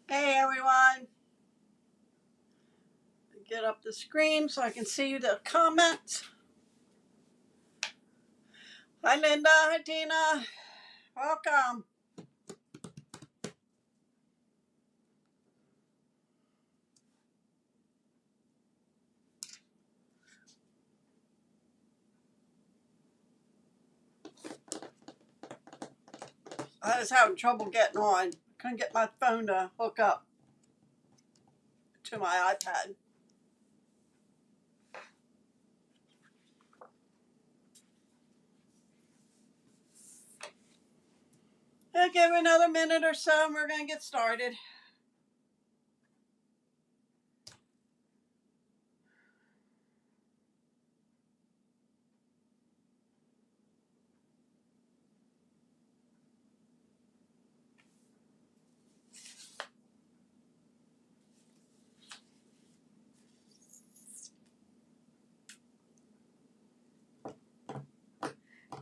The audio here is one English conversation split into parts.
Hey everyone, get up the screen so I can see the comments. Hi Linda, hi Tina, welcome. I was having trouble getting on. Couldn't get my phone to hook up to my iPad. I'll give it another minute or so and we're going to get started.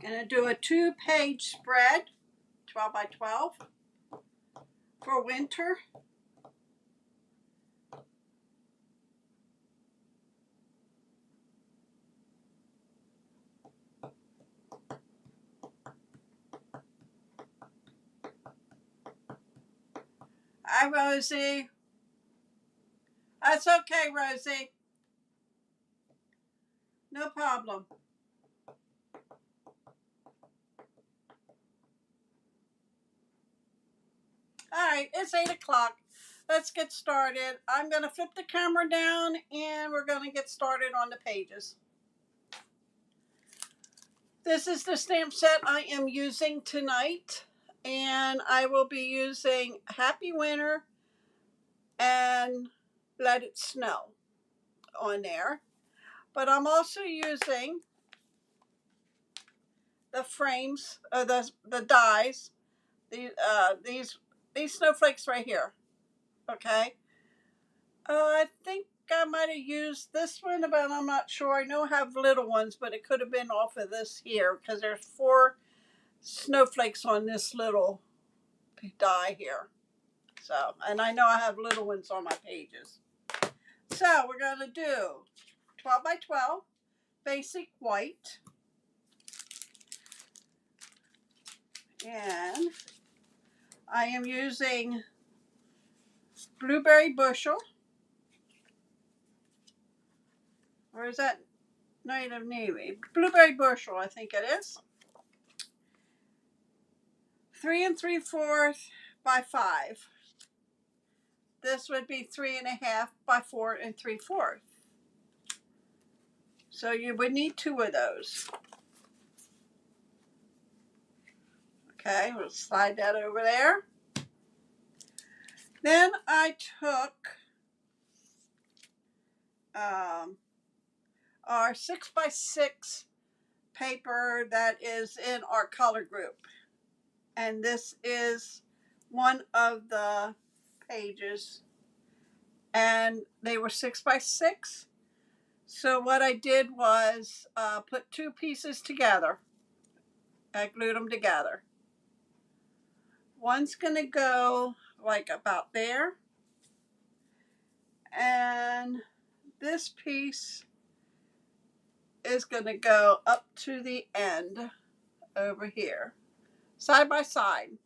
Going to do a 2-page spread, 12 by 12, for winter. Hi Rosie. That's okay, Rosie. No problem. All right, it's 8 o'clock. Let's get started. I'm going to flip the camera down and we're going to get started on the pages. This is the stamp set I am using tonight, and I will be using Happy Winter and Let It Snow on there. But I'm also using the frames, the dies, these snowflakes right here. Okay. I think I might have used this one, but I'm not sure. I know I have little ones, but it could have been off of this here because there's 4 snowflakes on this little die here. So, and I know I have little ones on my pages. So we're going to do 12 by 12 basic white. And I am using Blueberry Bushel. Or is that Night of Navy? Blueberry Bushel, I think it is. 3 3/4 by 5. This would be 3 1/2 by 4 3/4. So you would need 2 of those. Okay, we'll slide that over there. Then I took our 6 by 6 paper that is in our color group. And this is one of the pages. And they were 6 by 6. So what I did was put 2 pieces together. I glued them together. One's going to go like about there. And this piece is going to go up to the end over here, side by side.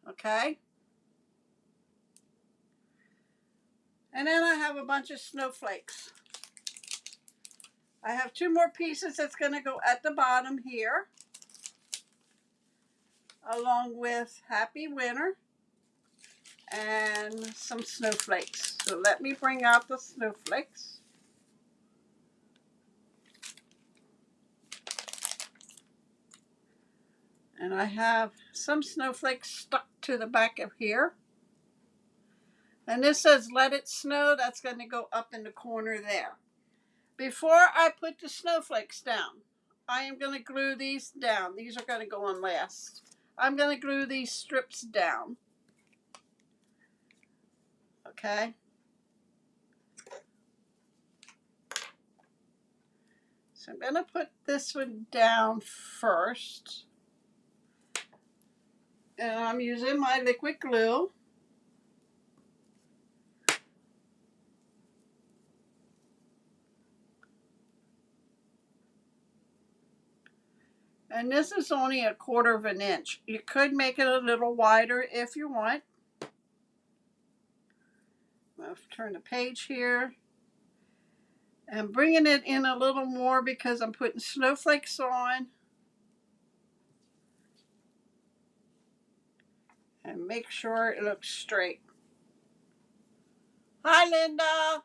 Okay. And then I have a bunch of snowflakes. I have 2 more pieces that's going to go at the bottom here, along with Happy Winter and some snowflakes. So let me bring out the snowflakes. And I have some snowflakes stuck to the back of here. And this says Let It Snow. That's going to go up in the corner there. Before I put the snowflakes down, I am going to glue these down. These are going to go on last. I'm going to glue these strips down. Okay. So I'm going to put this one down first. And I'm using my liquid glue. And this is only 1/4 of an inch. You could make it a little wider if you want. I'll turn the page here. And bringing it in a little more because I'm putting snowflakes on. And make sure it looks straight. Hi, Linda.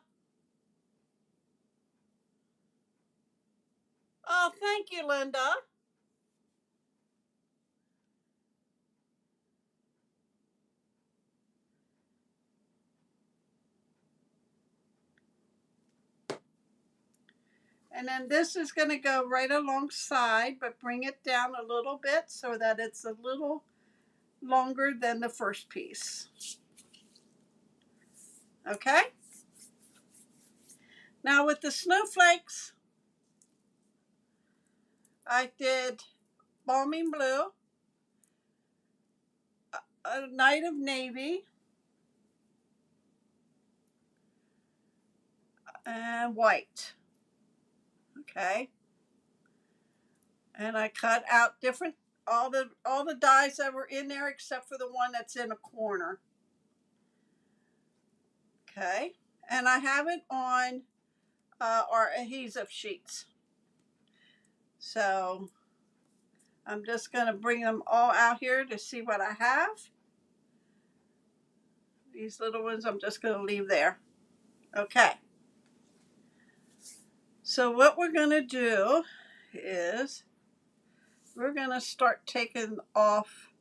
Oh, thank you, Linda. And then this is going to go right alongside, but bring it down a little bit so that it's a little longer than the first piece. Okay? Now with the snowflakes, I did Balming Blue, a Night of Navy, and white. Okay? And I cut out different all the dies that were in there except for the one that's in a corner. Okay? And I have it on our adhesive sheets. So I'm just going to bring them all out here to see what I have. These little ones I'm just going to leave there. Okay. So what we're going to do is we're going to start taking off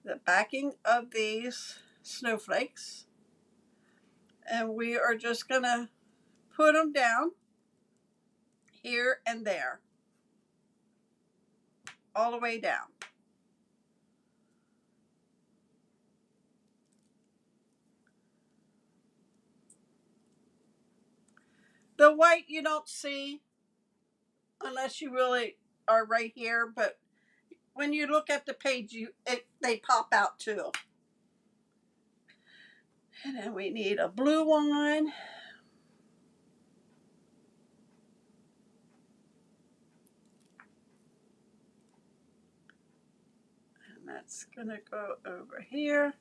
the backing of these snowflakes. And we are just going to put them down here and there. All the way down. The white you don't see unless you really are right here, but when you look at the page, they pop out too. And then we need a blue one. And that's going to go over here.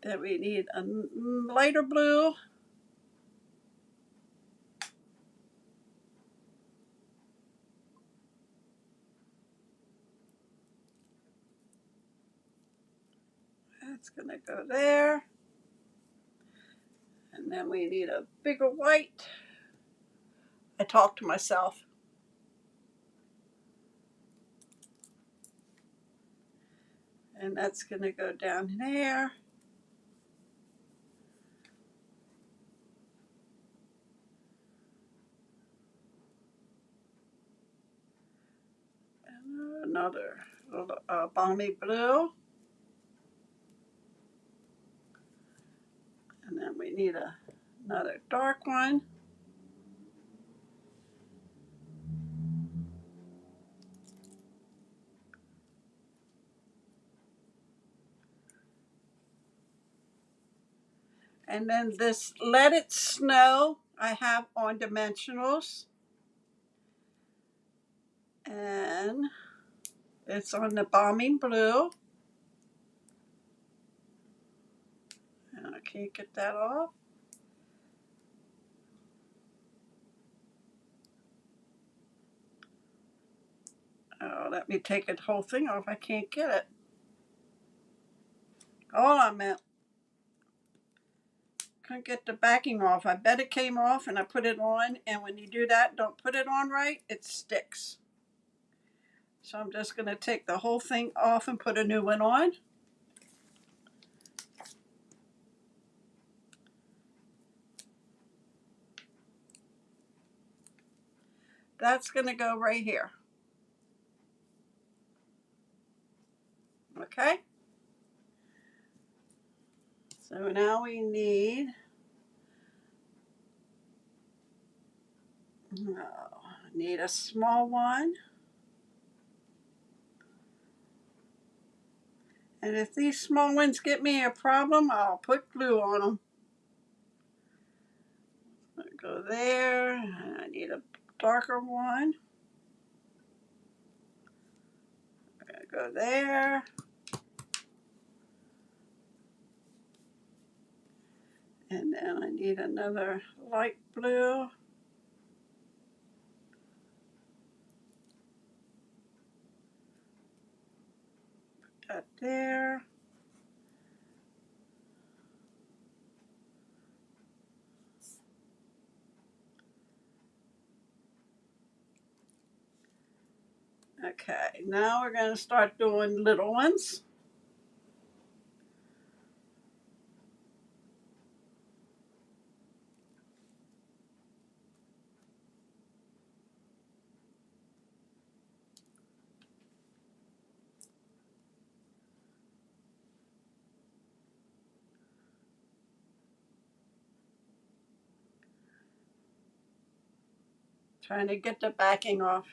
Then we need a lighter blue. That's going to go there. And then we need a bigger white. I talk to myself. And that's going to go down there. And another little balmy blue. And then we need another dark one. And then this Let It Snow I have on dimensionals. And it's on the bombing blue. And I can't get that off. Oh, let me take the whole thing off. I can't get it. Hold on a minute. Couldn't get the backing off. I bet it came off and I put it on. And when you do that, don't put it on right, it sticks. So I'm just going to take the whole thing off and put a new one on. That's going to go right here. Okay? So now we need a small one. And if these small ones get me a problem, I'll put glue on them. Go there. I need a darker one. Go there. And then I need another light blue. Put that there. Okay, now we're going to start doing little ones. Trying to get the backing off.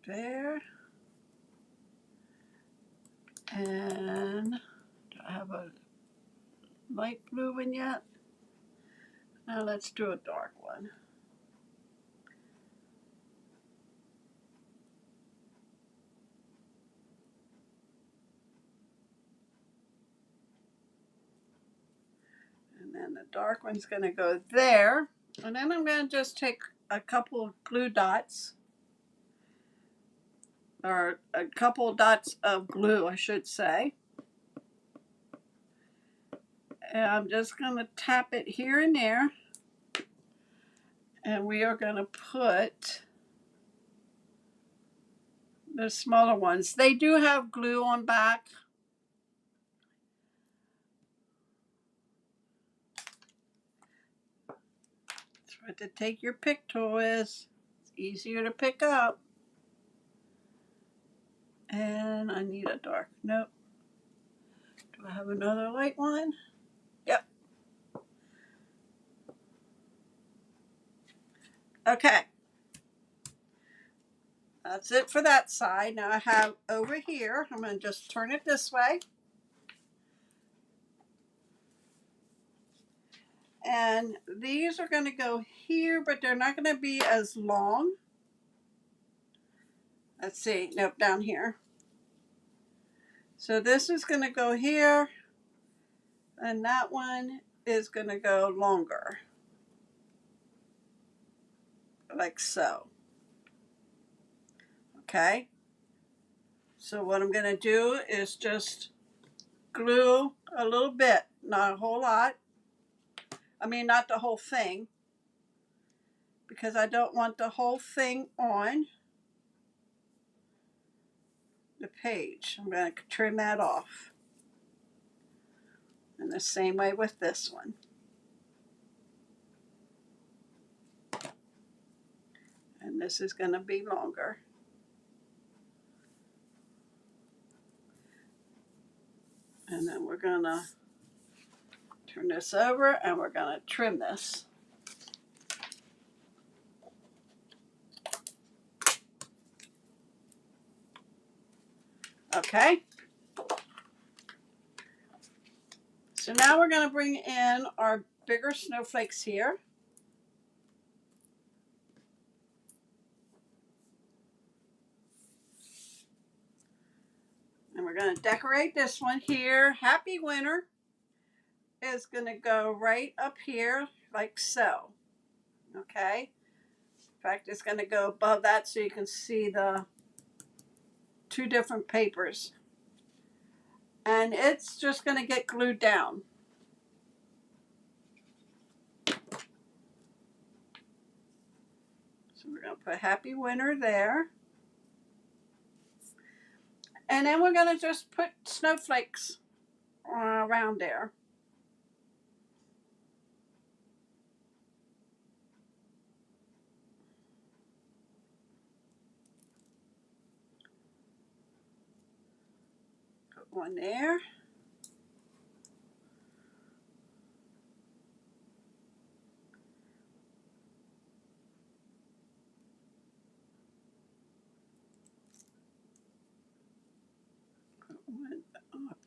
There. And do I have a light blue one yet? Now let's do a dark one. And then the dark one's going to go there. And then I'm going to just take a couple of glue dots, or a couple of dots of glue, I should say. And I'm just going to tap it here and there. And we are going to put the smaller ones. They do have glue on back. That's what to take your pick tool is. It's easier to pick up. And I need a dark. Nope. Do I have another light one? Yep. Okay. That's it for that side. Now I have over here, I'm going to just turn it this way. And these are going to go here, but they're not going to be as long. Let's see. Nope, down here. So this is going to go here. And that one is going to go longer. Like so. Okay. So what I'm going to do is just glue a little bit, not a whole lot. I mean, not the whole thing, because I don't want the whole thing on the page. I'm going to trim that off. And the same way with this one. And this is going to be longer. And then we're going to turn this over and we're going to trim this. Okay. So now we're going to bring in our bigger snowflakes here. And we're going to decorate this one here. Happy Winter is going to go right up here like so. Okay. In fact, it's going to go above that so you can see the two different papers. And it's just going to get glued down. So we're going to put Happy Winter there. And then we're going to just put snowflakes around there. Put one there.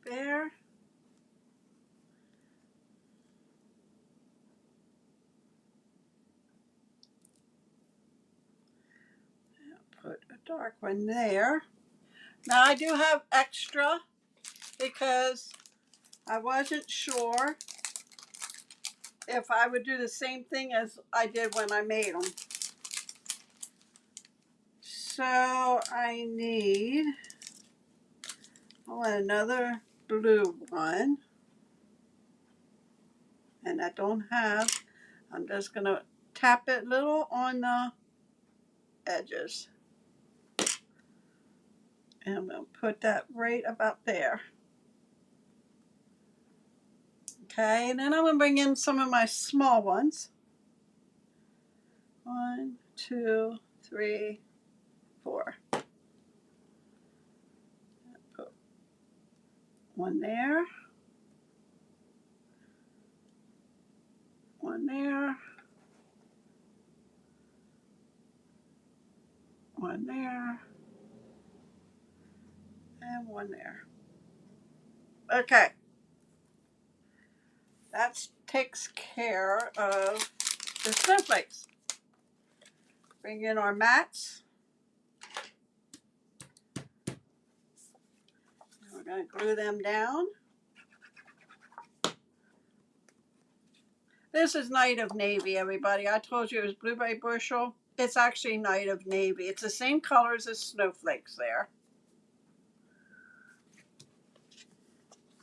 there. Put a dark one there. Now I do have extra because I wasn't sure if I would do the same thing as I did when I made them. So I want another blue one. And I don't have, I'm just going to tap it a little on the edges. And I'm going to put that right about there. Okay, and then I'm going to bring in some of my small ones. 1, 2, 3, 4. Put one there. One there. One there. And one there. Okay. That takes care of the snowflakes. Bring in our mats. We're going to glue them down. This is Night of Navy, everybody. I told you it was Blueberry Bushel. It's actually Night of Navy. It's the same colors as snowflakes there.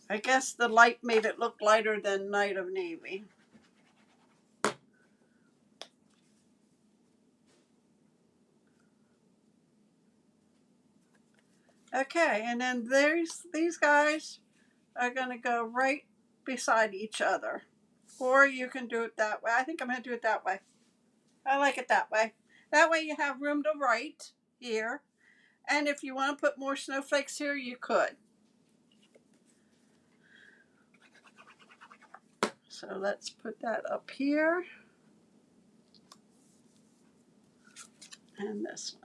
I guess the light made it look lighter than Night of Navy. Okay, and then these guys are going to go right beside each other. Or you can do it that way. I think I'm going to do it that way. I like it that way. That way you have room to write here. And if you want to put more snowflakes here, you could. So let's put that up here. And this one.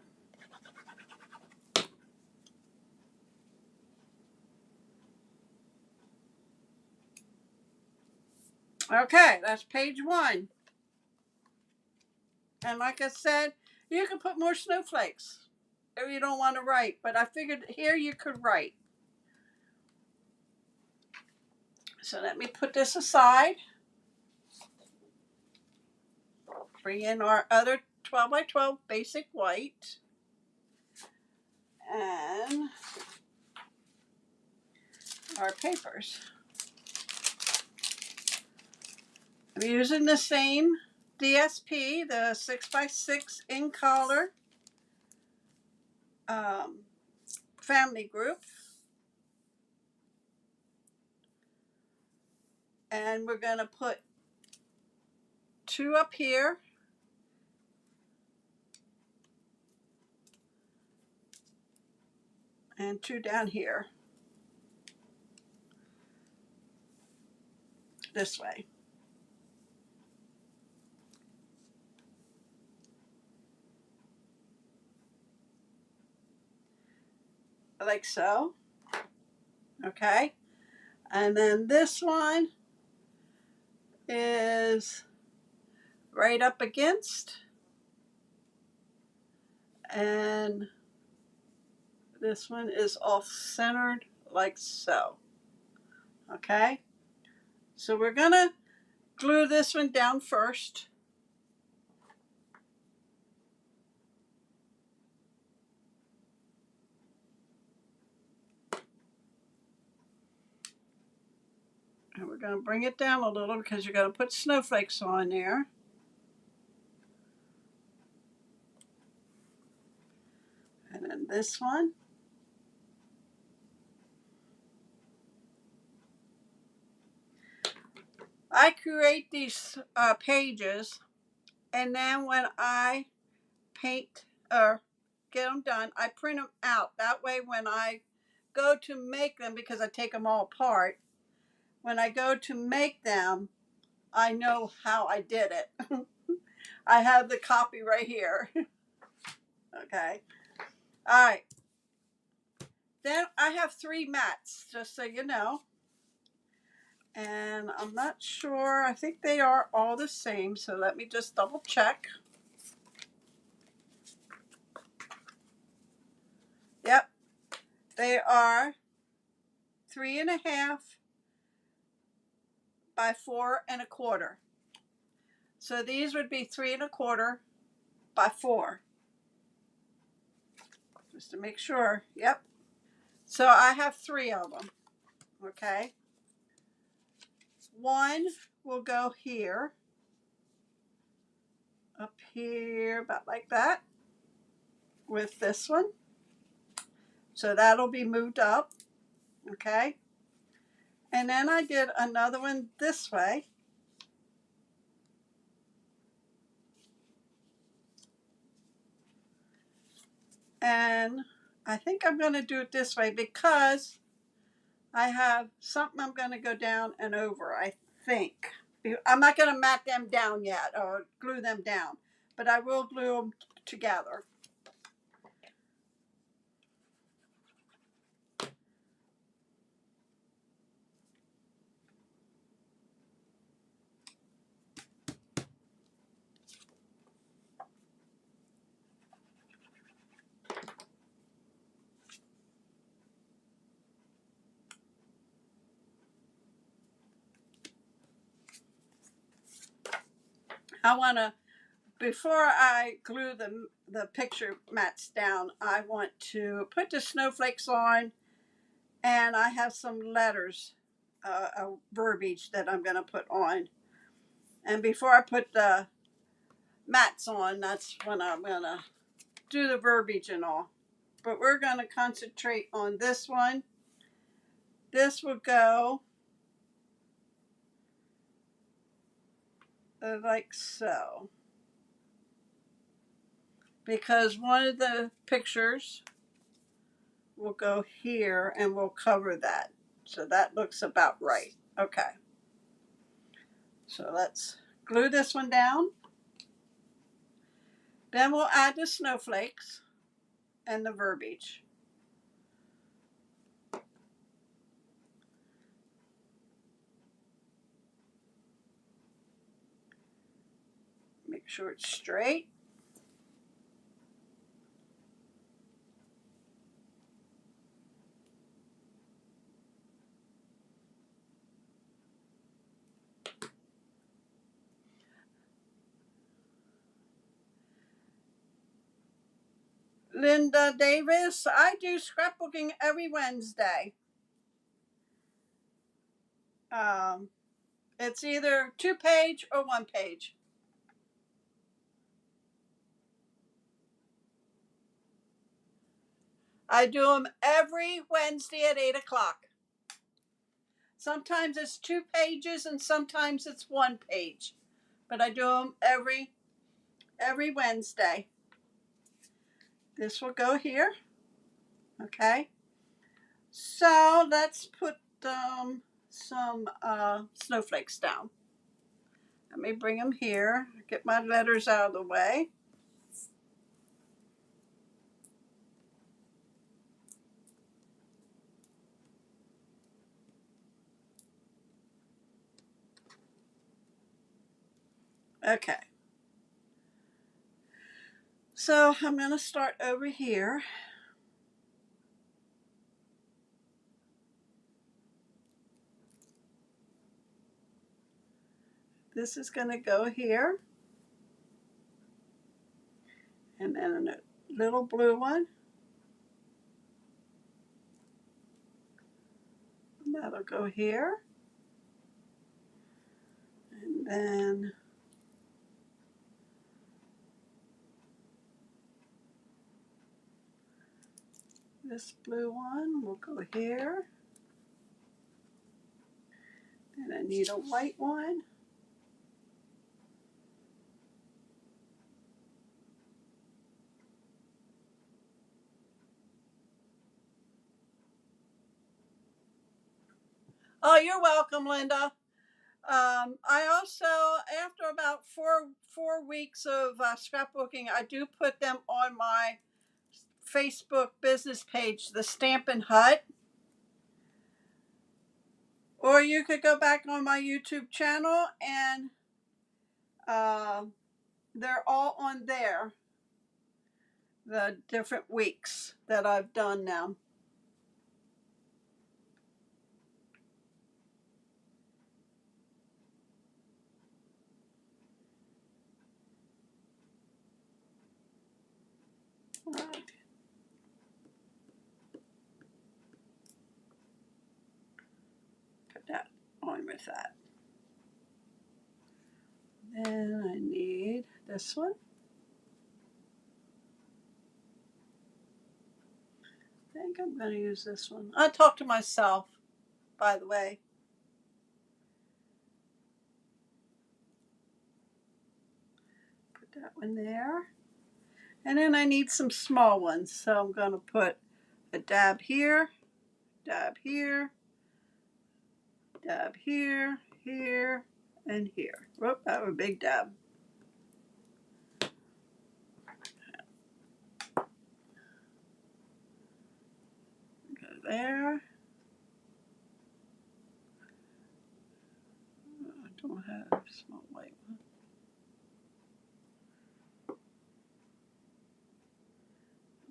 Okay, that's page 1. And like I said, you can put more snowflakes if you don't want to write. But I figured here you could write. So let me put this aside. Bring in our other 12 by 12 basic white. And our papers. I'm using the same DSP, the 6x6 in color family group. And we're going to put 2 up here. And 2 down here. This way. Like so. Okay. And then this one is right up against. And this one is off centered like so. Okay. So we're going to glue this one down first. And we're going to bring it down a little because you're going to put snowflakes on there. And then this one. I create these pages, and then when I paint or get them done, I print them out. That way when I go to make them, because I take them all apart, when I go to make them, I know how I did it. I have the copy right here. Okay. All right. Then I have 3 mats, just so you know. And I'm not sure. I think they are all the same. So let me just double check. Yep. They are 3.5 by 4.25. So these would be 3.25 by 4. Just to make sure. Yep. So I have 3 of them. Okay. One will go here. Up here, about like that. With this one. So that'll be moved up. Okay. And then I did another one this way. And I think I'm going to do it this way because I have something I'm going to go down and over, I think. I'm not going to mat them down yet or glue them down, but I will glue them together. I want to, before I glue the picture mats down, I want to put the snowflakes on, and I have some letters, verbiage that I'm going to put on. And before I put the mats on, that's when I'm going to do the verbiage and all. But we're going to concentrate on this one. This will go like so. Because one of the pictures will go here and we'll cover that. So that looks about right. Okay. So let's glue this one down. Then we'll add the snowflakes and the verbiage. Make sure it's straight. Linda Davis, I do scrapbooking every Wednesday. It's either 2-page or 1-page. I do them every Wednesday at 8 o'clock. Sometimes it's 2 pages and sometimes it's 1 page. But I do them every Wednesday. This will go here. Okay. So let's put some snowflakes down. Let me bring them here. Get my letters out of the way. Okay. So I'm going to start over here. This is going to go here. And then a little blue one. And that'll go here. And then this blue one will go here. And I need a white one. Oh, you're welcome, Linda. I also, after about four weeks of scrapbooking, I do put them on my Facebook business page, the Stampin' Hut. Or you could go back on my YouTube channel and they're all on there. The different weeks that I've done now. All right. Put that on with that. Then I need this one. I think I'm going to use this one. I talk to myself, by the way. Put that one there. And then I need some small ones. So I'm going to put a dab here, dab here, dab here, here, and here. Whoop, that was a big dab. Go there. I don't have a small white one.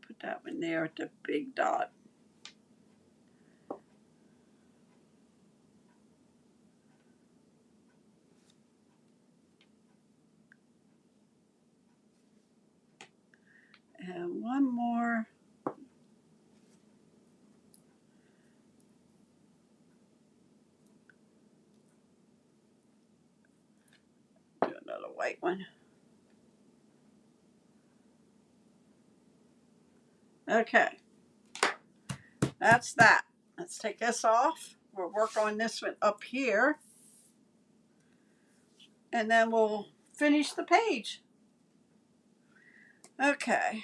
Put that one there at the big dot. And one more. Do another white one. Okay. That's that. Let's take this off. We'll work on this one up here. And then we'll finish the page. Okay.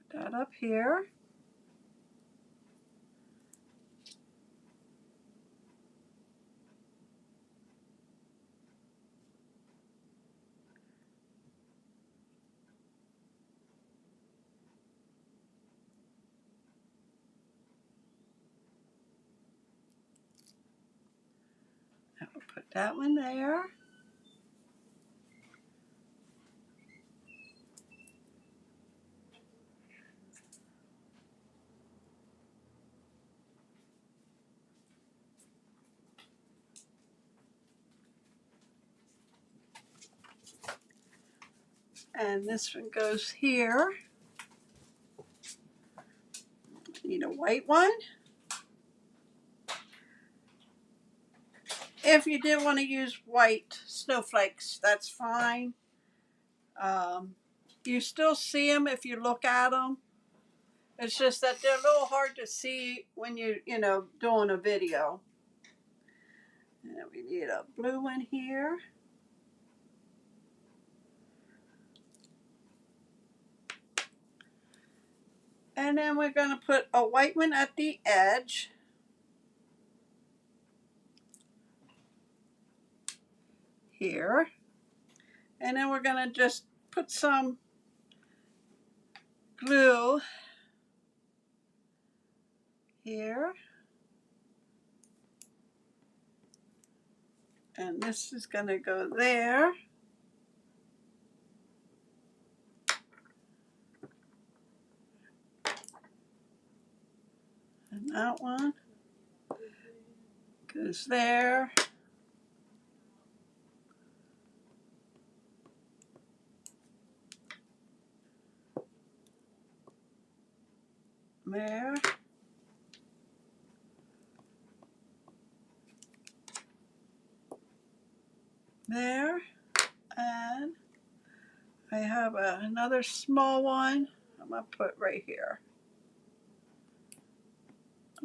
Put that up here. And we'll put that one there. And this one goes here. Need a white one. If you did want to use white snowflakes, that's fine. You still see them if you look at them. It's just that they're a little hard to see when you know, doing a video. And we need a blue one here. And then we're going to put a white one at the edge. Here. And then we're going to just put some glue here. And this is going to go there. And that one goes there. There. There. And I have another small one I'm going to put right here.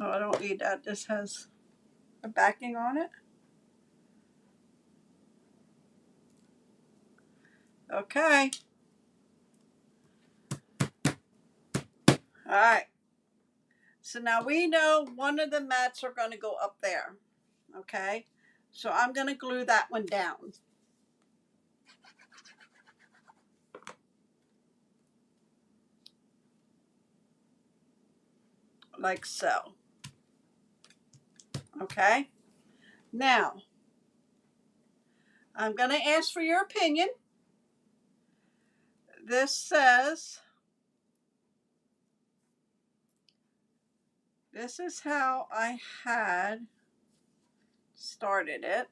Oh, I don't need that. This has a backing on it. Okay. All right. So now we know one of the mats are going to go up there. Okay, so I'm going to glue that one down. Like so. Okay, now I'm going to ask for your opinion. This says, this is how I had started it.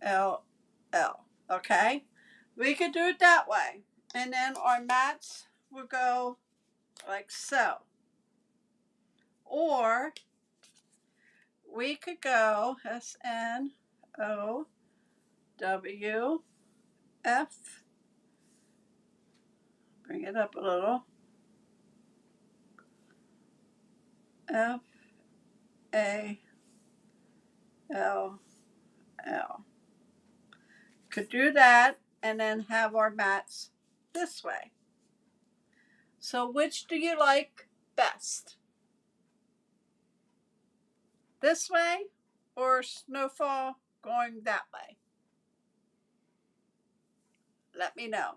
Snowfall. Okay, we could do it that way, and then our mats will go like so, or we could go SNOWF, bring it up a little, FALL. Could do that and then have our mats this way. So which do you like best? This way or Snowfall going that way? Let me know.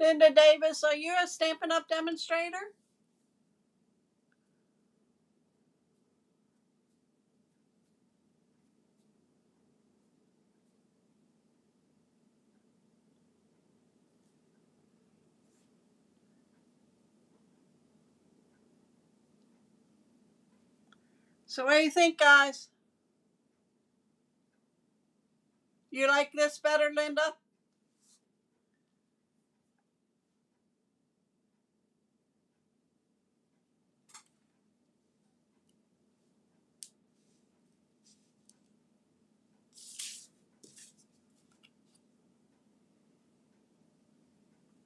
Linda Davis, are you a Stampin' Up! Demonstrator? So what do you think, guys? You like this better, Linda?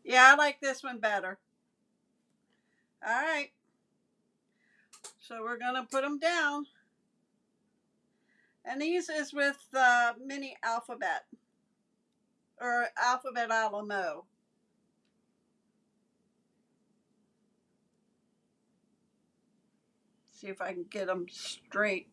Yeah, I like this one better. All right. So we're going to put them down. And these is with mini alphabet. Or alphabet Alamo. See if I can get them straight.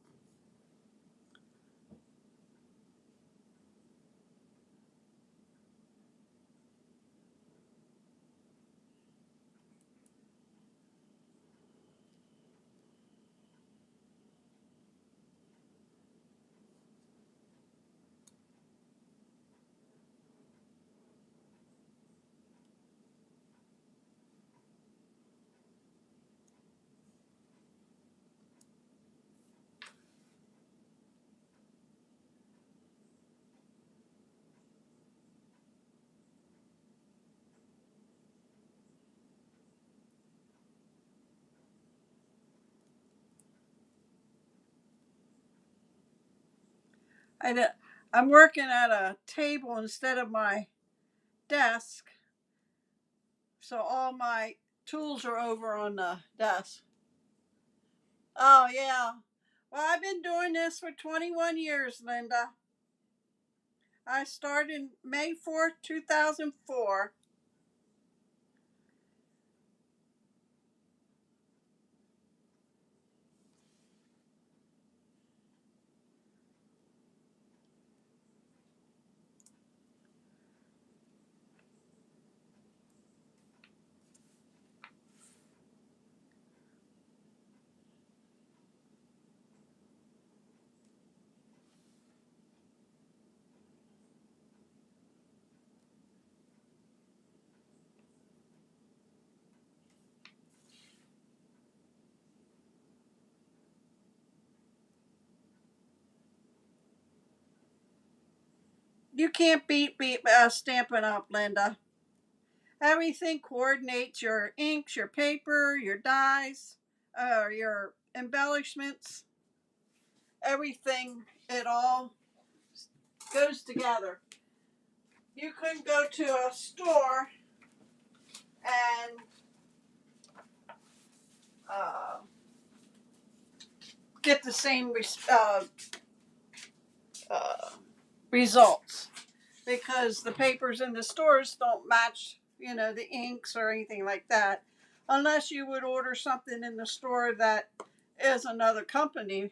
I'm working at a table instead of my desk. So all my tools are over on the desk. Oh, yeah. Well, I've been doing this for 21 years, Linda. I started May 4th, 2004. You can't beat Stampin' Up, Linda. Everything coordinates: your inks, your paper, your dyes, your embellishments, everything. It all goes together. You couldn't go to a store and get the same results, because the papers in the stores don't match, the inks or anything like that, unless you would order something in the store that is another company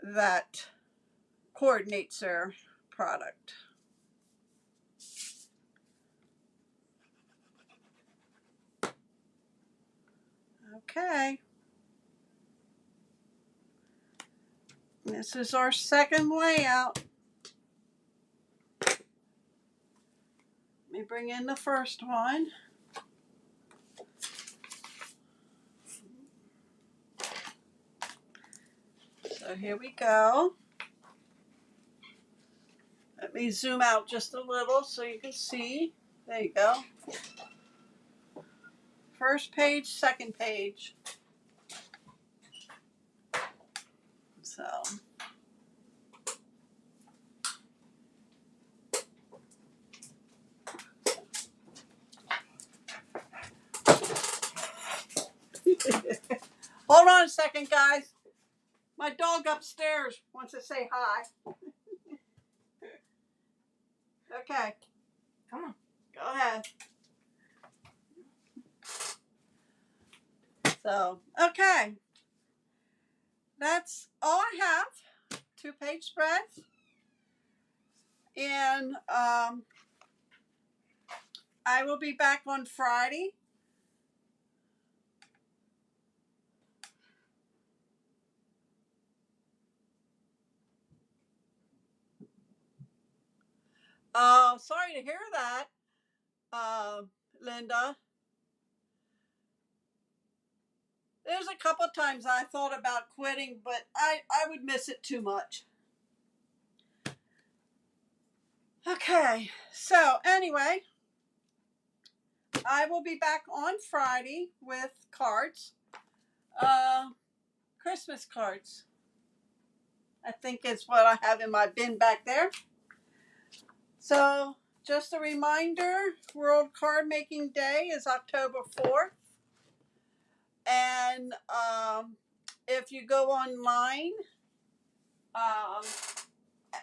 that coordinates their product. Okay. This is our second layout. Let me bring in the first one. So here we go. Let me zoom out just a little so you can see. There you go. First page, second page. So hold on a second, guys. My dog upstairs wants to say hi. Okay. Come on. Go ahead. So, okay. That's all I have. 2-page spreads. And I will be back on Friday. Sorry to hear that, Linda. There's a couple of times I thought about quitting, but I would miss it too much. Okay, so anyway, I will be back on Friday with cards. Christmas cards, I think is what I have in my bin back there. So just a reminder, World Card Making Day is October 4th. And if you go online,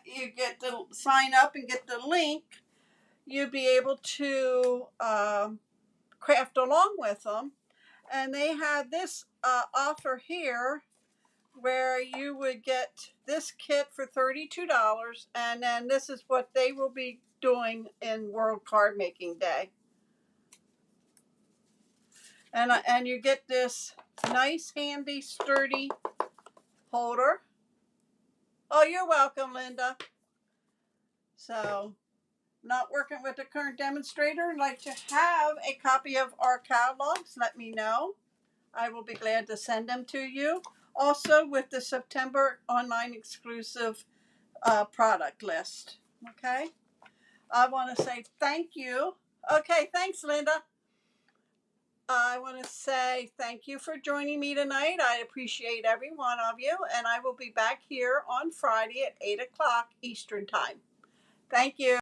you get to sign up and get the link. You'll be able to craft along with them. And they have this offer here where you would get this kit for $32, and then this is what they will be doing in World Card Making Day. And you get this nice, handy, sturdy holder. Oh, you're welcome, Linda. So, not working with the current demonstrator, like to have a copy of our catalogs, let me know. I will be glad to send them to you. Also with the September online exclusive product list. Okay. I want to say thank you. Okay, thanks, Linda. I want to say thank you for joining me tonight. I appreciate every one of you, and I will be back here on Friday at 8 o'clock Eastern Time. Thank you.